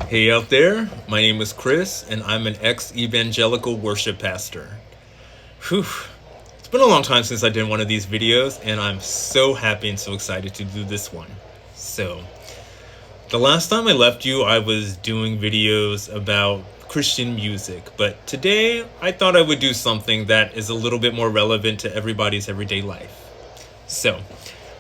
Hey out there, my name is Chris, and I'm an ex-Evangelical Worship Pastor. Whew, it's been a long time since I did one of these videos, and I'm so happy and so excited to do this one. So, the last time I left you, I was doing videos about Christian music, but today I thought I would do something that is a little bit more relevant to everybody's everyday life. So,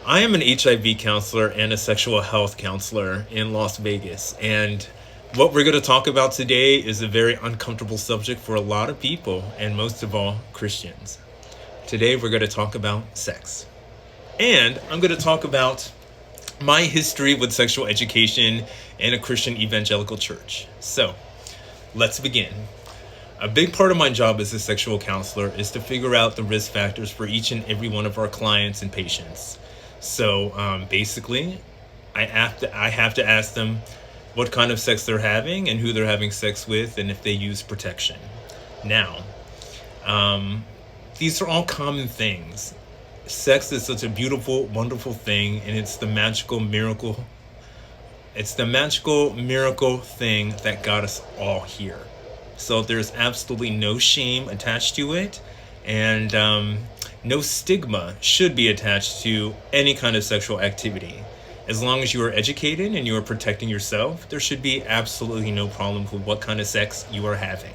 I am an HIV counselor and a sexual health counselor in Las Vegas, and what we're going to talk about today is a very uncomfortable subject for a lot of people, and most of all, Christians. Today, we're going to talk about sex. And I'm going to talk about my history with sexual education in a Christian evangelical church. So, let's begin. A big part of my job as a sexual counselor is to figure out the risk factors for each and every one of our clients and patients. So, basically, I have to ask them what kind of sex they're having and who they're having sex with, and if they use protection. Now, these are all common things. Sex is such a beautiful, wonderful thing, and it's the magical miracle. It's the magical miracle thing that got us all here. So there's absolutely no shame attached to it, and no stigma should be attached to any kind of sexual activity. As long as you are educated and you are protecting yourself, there should be absolutely no problem with what kind of sex you are having.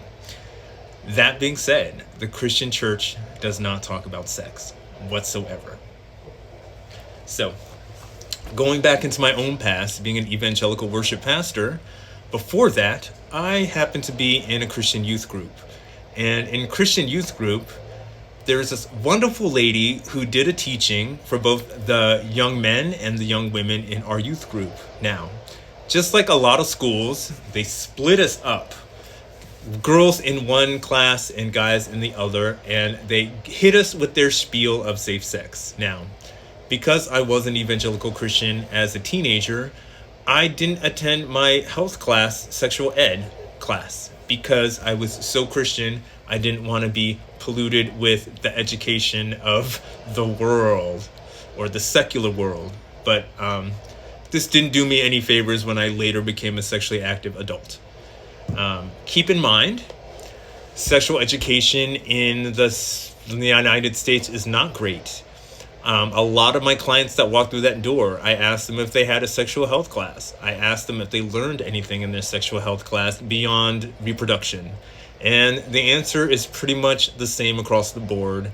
That being said, the Christian church does not talk about sex whatsoever. So, going back into my own past, being an evangelical worship pastor, before that, I happened to be in a Christian youth group. And in Christian youth group, there was this wonderful lady who did a teaching for both the young men and the young women in our youth group. Now, just like a lot of schools, they split us up. Girls in one class and guys in the other, and they hit us with their spiel of safe sex. Now, because I was an evangelical Christian as a teenager, I didn't attend my health class, sexual ed class, because I was so Christian. I didn't want to be polluted with the education of the world or the secular world. But this didn't do me any favors when I later became a sexually active adult. Keep in mind, sexual education in the United States is not great. A lot of my clients that walk through that door, I asked them if they had a sexual health class. I asked them if they learned anything in their sexual health class beyond reproduction. And the answer is pretty much the same across the board.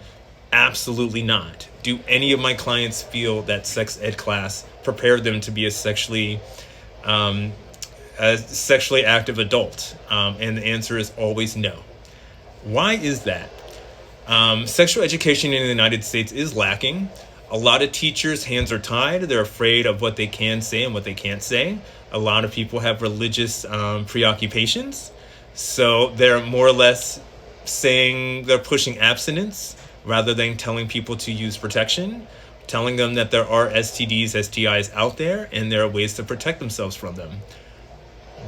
Absolutely not. Do any of my clients feel that sex ed class prepared them to be a sexually active adult? And the answer is always no. Why is that? Sexual education in the United States is lacking. A lot of teachers' hands are tied. They're afraid of what they can say and what they can't say. A lot of people have religious preoccupations. So they're more or less saying they're pushing abstinence rather than telling people to use protection, telling them that there are STDs, STIs out there, and there are ways to protect themselves from them.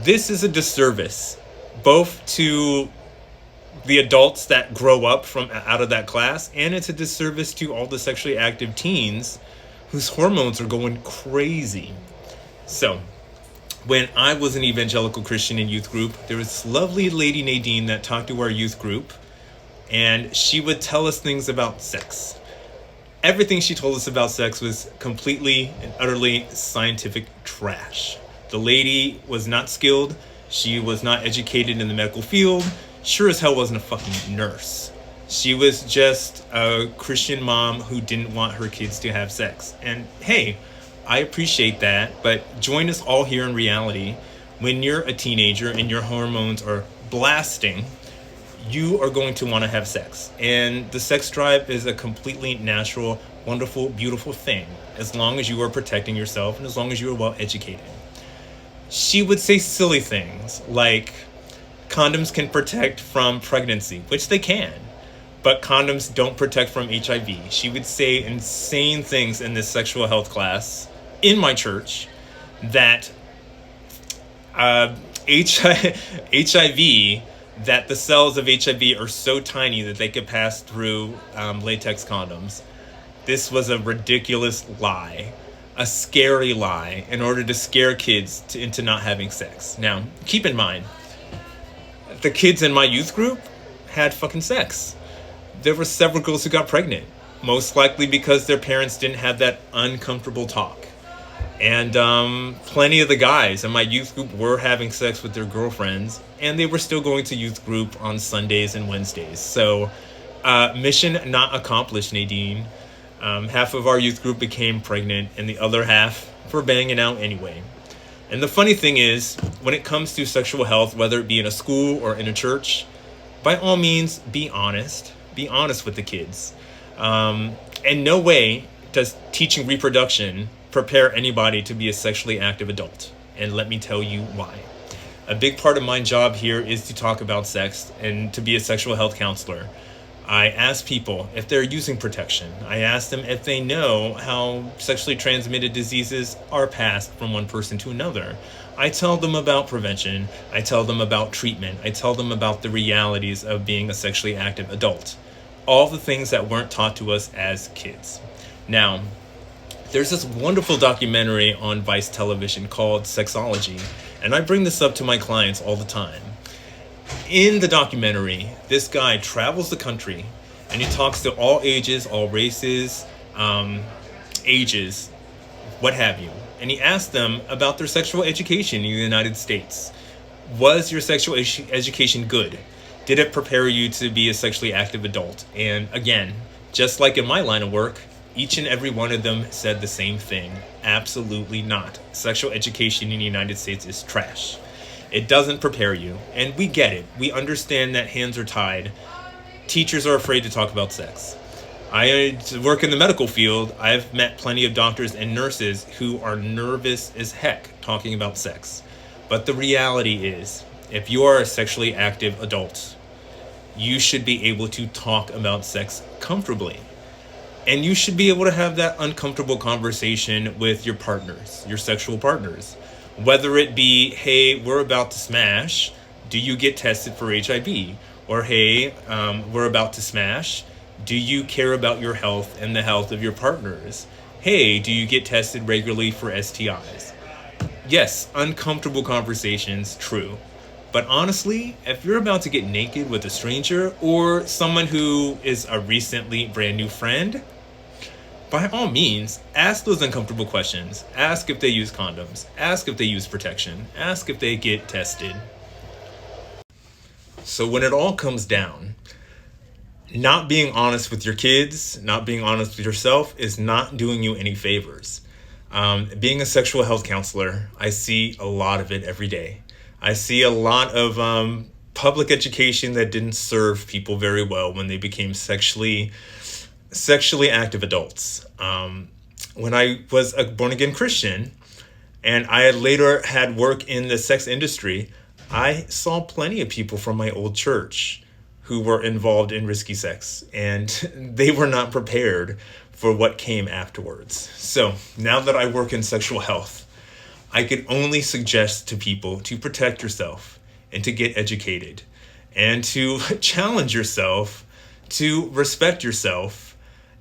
This is a disservice, both to the adults that grow up from out of that class, and it's a disservice to all the sexually active teens whose hormones are going crazy. So, when I was an evangelical Christian in youth group, there was this lovely lady Nadine that talked to our youth group, and she would tell us things about sex. Everything she told us about sex was completely and utterly scientific trash. The lady was not skilled. She was not educated in the medical field. Sure as hell wasn't a fucking nurse. She was just a Christian mom who didn't want her kids to have sex. And hey, I appreciate that, but join us all here in reality. When you're a teenager and your hormones are blasting, you are going to want to have sex. And the sex drive is a completely natural, wonderful, beautiful thing, as long as you are protecting yourself and as long as you are well educated. She would say silly things like condoms can protect from pregnancy, which they can, but condoms don't protect from HIV. She would say insane things in this sexual health class in my church that HIV, that the cells of HIV are so tiny that they could pass through latex condoms. This was a ridiculous lie. a scary lie in order to scare kids into not having sex. Now, keep in mind, the kids in my youth group had fucking sex. There were several girls who got pregnant, most likely because their parents didn't have that uncomfortable talk. And plenty of the guys in my youth group were having sex with their girlfriends, and they were still going to youth group on Sundays and Wednesdays. So mission not accomplished, Nadine. Half of our youth group became pregnant, and the other half were banging out anyway. And the funny thing is, when it comes to sexual health, whether it be in a school or in a church, by all means, be honest. Be honest with the kids. In no way does teaching reproduction prepare anybody to be a sexually active adult. And let me tell you why. A big part of my job here is to talk about sex and to be a sexual health counselor. I ask people if they're using protection. I ask them if they know how sexually transmitted diseases are passed from one person to another. I tell them about prevention. I tell them about treatment. I tell them about the realities of being a sexually active adult. All the things that weren't taught to us as kids. Now, there's this wonderful documentary on Vice Television called Sexology, and I bring this up to my clients all the time. In the documentary, this guy travels the country, and he talks to all ages, all races, ages, what have you. And he asks them about their sexual education in the United States. Was your sexual education good? Did it prepare you to be a sexually active adult? And again, just like in my line of work, each and every one of them said the same thing. Absolutely not. Sexual education in the United States is trash. It doesn't prepare you. And we get it. We understand that hands are tied. Teachers are afraid to talk about sex. I work in the medical field. I've met plenty of doctors and nurses who are nervous as heck talking about sex. But the reality is, if you are a sexually active adult, you should be able to talk about sex comfortably. And you should be able to have that uncomfortable conversation with your partners, your sexual partners. Whether it be, hey, we're about to smash, do you get tested for HIV? Or, hey, we're about to smash, do you care about your health and the health of your partners? Hey, do you get tested regularly for STIs? Yes, uncomfortable conversations, true. But honestly, if you're about to get naked with a stranger or someone who is a recently brand new friend, by all means, ask those uncomfortable questions. Ask if they use condoms. Ask if they use protection. Ask if they get tested. So when it all comes down, not being honest with your kids, not being honest with yourself is not doing you any favors. Being a sexual health counselor, I see a lot of it every day. I see a lot of public education that didn't serve people very well when they became sexually active adults. When I was a born-again Christian and I had later had work in the sex industry, I saw plenty of people from my old church who were involved in risky sex, and they were not prepared for what came afterwards. So now that I work in sexual health, I could only suggest to people to protect yourself and to get educated and to challenge yourself, to respect yourself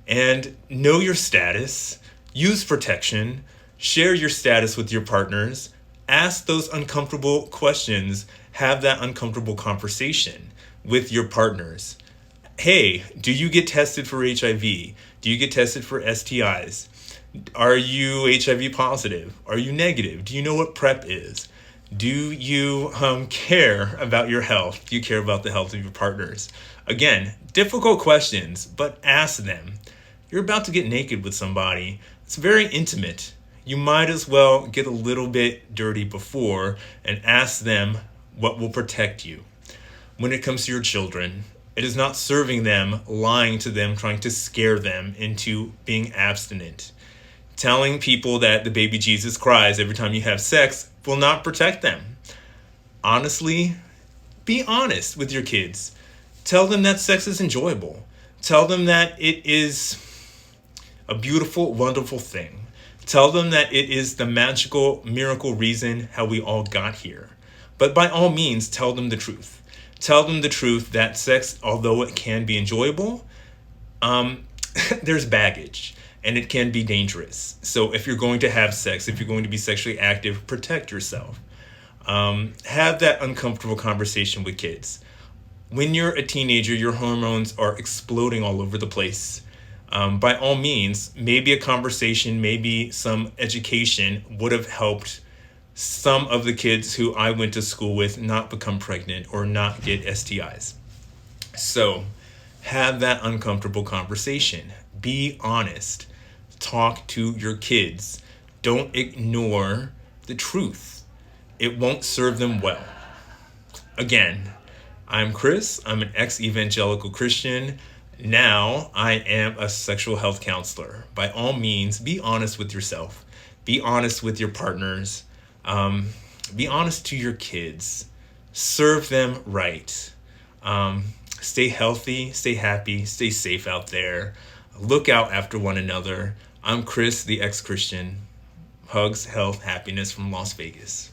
and know your status, use protection, share your status with your partners, ask those uncomfortable questions, have that uncomfortable conversation with your partners. Hey, do you get tested for HIV? Do you get tested for STIs? Are you HIV positive? Are you negative? Do you know what PrEP is? Do you care about your health? Do you care about the health of your partners? Again, difficult questions, but ask them. You're about to get naked with somebody. It's very intimate. You might as well get a little bit dirty before and ask them what will protect you. When it comes to your children, it is not serving them, lying to them, trying to scare them into being abstinent. Telling people that the baby Jesus cries every time you have sex will not protect them. Honestly, be honest with your kids. Tell them that sex is enjoyable. Tell them that it is a beautiful, wonderful thing. Tell them that it is the magical, miracle reason how we all got here. But by all means, tell them the truth. Tell them the truth that sex, although it can be enjoyable, there's baggage. and it can be dangerous. So if you're going to have sex, if you're going to be sexually active, protect yourself. Have that uncomfortable conversation with kids. When you're a teenager, your hormones are exploding all over the place. By all means, maybe a conversation, maybe some education would have helped some of the kids who I went to school with not become pregnant or not get STIs. So have that uncomfortable conversation. Be honest. Talk to your kids. Don't ignore the truth. It won't serve them well. Again, I'm Chris. I'm an ex-evangelical Christian. Now I am a sexual health counselor. By all means, be honest with yourself. Be honest with your partners. Be honest to your kids. Serve them right. Stay healthy, stay happy, stay safe out there. Look out after one another. I'm Chris, the ex-Christian. Hugs, health, happiness from Las Vegas.